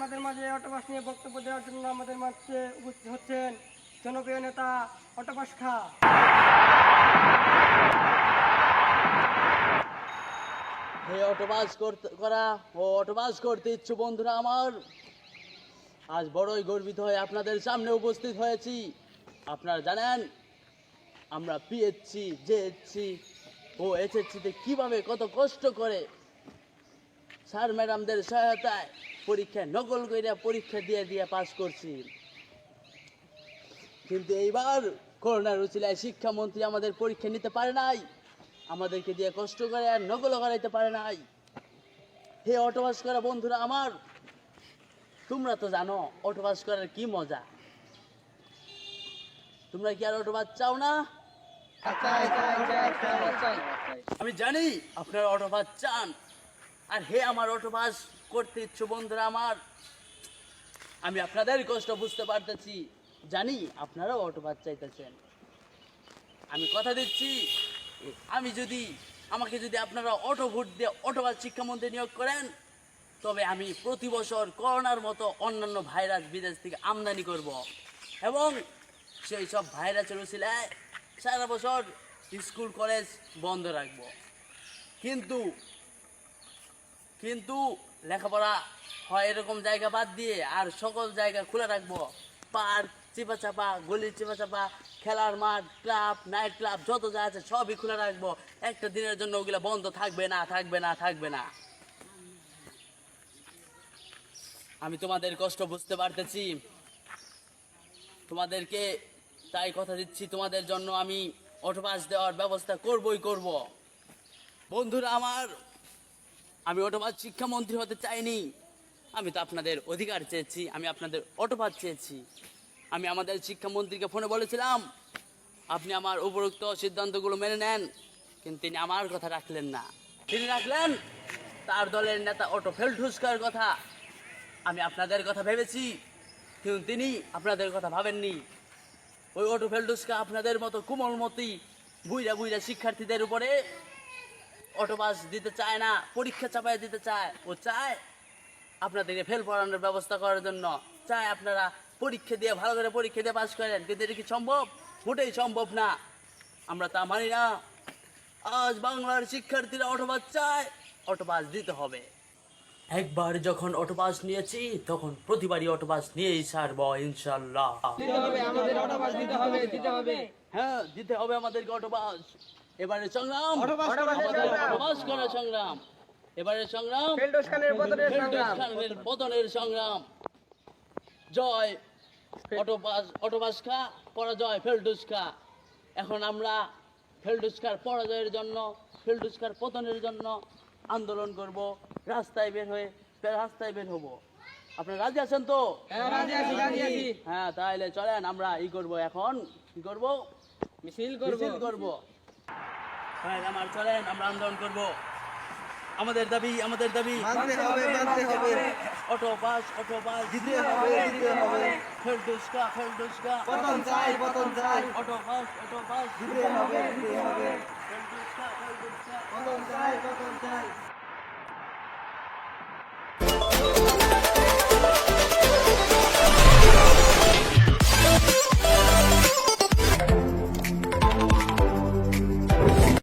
আপনাদের মাঝে অটোপাস নিয়ে বক্তব্য দেওয়ার জন্য আমাদের মাঝে উপস্থিত হচ্ছেন জনপ্রিয় নেতা অটোপাস খা। অটোপাস করতে ইচ্ছুক বন্ধুরা আমার, আজ বড়ই গর্বিত হয়ে আপনাদের সামনে উপস্থিত হয়েছি। আপনারা জানেন আমরা পিএসসি, জেএসসি ও এইচএসসিতে কিভাবে কত কষ্ট করে স্যার ম্যাডামদের সহায়তায় পরীক্ষায় নকল করে পরীক্ষা দিয়ে পাস করছি। কিন্তু এইবার করোনার উচিলায় শিক্ষামন্ত্রী আমাদের পরীক্ষা নিতে পারে নাই, আমাদেরকে দিয়ে কষ্ট করে আর নকল করাইতে পারে নাই। হে অটোপাস করা বন্ধুরা আমার, তোমরা তো জানো অটোপাস করার কি মজা। তোমরা কি আর অটোপাস চাও না? আমি জানি আপনারা অটোপাস চান। আর হে আমার অটোপাস করতে ইচ্ছুক বন্ধুরা আমার, আমি আপনাদের কষ্ট বুঝতে পারতেছি, জানি আপনারাও অটোপাস চাইতেছেন। আমি কথা দিচ্ছি, আমাকে যদি আপনারা অটো ভোট দিয়ে অটোপাস শিক্ষামন্ত্রী নিয়োগ করেন, তবে আমি প্রতি বছর করোনার মতো অন্যান্য ভাইরাস বিদেশ থেকে আমদানি করব এবং সেই সব ভাইরাসের উছিলায় সারা বছর স্কুল কলেজ বন্ধ রাখব। কিন্তু লেখাপড়া হয় এরকম জায়গা বাদ দিয়ে আর সকল জায়গা খোলা রাখবো। পার্ক চিপা চাপা, গলি চিপা চাপা, খেলার মাঠ, ক্লাব, নাইট ক্লাব যত যা আছে সবই খোলা রাখবো। একটা দিনের জন্য ওগুলা বন্ধ থাকবে না। আমি তোমাদের কষ্ট বুঝতে পারতেছি, তোমাদেরকে তাই কথা দিচ্ছি, তোমাদের জন্য আমি অটোপাস দেওয়ার ব্যবস্থা করব। বন্ধুরা আমার, আমি অটোপাস শিক্ষামন্ত্রী হতে চাইনি, আমি তো আপনাদের অধিকার চেয়েছি, আমি আপনাদের অটোপাস চেয়েছি। আমি আমাদের শিক্ষামন্ত্রীকে ফোনে বলেছিলাম আপনি আমার উপরোক্ত সিদ্ধান্তগুলো মেনে নেন, কিন্তু তিনি আমার কথা রাখলেন না। তিনি রাখলেন তার দলের নেতা অটো ফেলটুস্কার কথা। আমি আপনাদের কথা ভেবেছি, কিন্তু তিনি আপনাদের কথা ভাবেননি। ওই অটো ফেলটুস্কা আপনাদের মতো কোমলমতি বুইরা শিক্ষার্থীদের উপরে অটোপাস দিতে চায় না, পরীক্ষা চাপায় দিতে চায়। ও চায় আপনাদেরকে ফেল পড়ানোর ব্যবস্থা করার জন্য, চায় আপনারা পরীক্ষা দিয়ে ভালো করে পরীক্ষা দিয়ে পাস করেন। কিন্তু এটা কি সম্ভব? মোটেই সম্ভব না। আমরা তা মানি না। আজ বাংলার শিক্ষার্থীরা অটোপাস চায়, অটোপাস দিতে হবে। একবার যখন অটোপাস নিয়েছি তখন প্রতিবারই অটোপাস নিয়েই ছাড়বো ইনশাল্লাহ। হ্যাঁ, দিতে হবে আমাদেরকে অটোপাস। এবারে সংগ্রাম, অটোপাস করার সংগ্রাম, এবারে সংগ্রাম ফেলটুস খানের পতনের সংগ্রাম। জয় অটোপাস খা, পরাজয় ফেলটুস খা। এখন আমরা ফেলটুসকার পরাজয়ের জন্য, ফেলটুসকার পতনের জন্য আন্দোলন করব, রাস্তায় বের হব। আপনারা রাজি আছেন তো? হ্যাঁ, তাহলে চলেন আমরা এখন কি করব? মিছিল করব। হ্যাঁ, চলেন আমরা আন্দোলন করব। আমাদের দাবি মানতে হবে। অটোপাস দিতে হবে। ফেলটুসকা পতন চাই। অটোপাস দিতে হবে। ফেলটুসকা পতন চাই।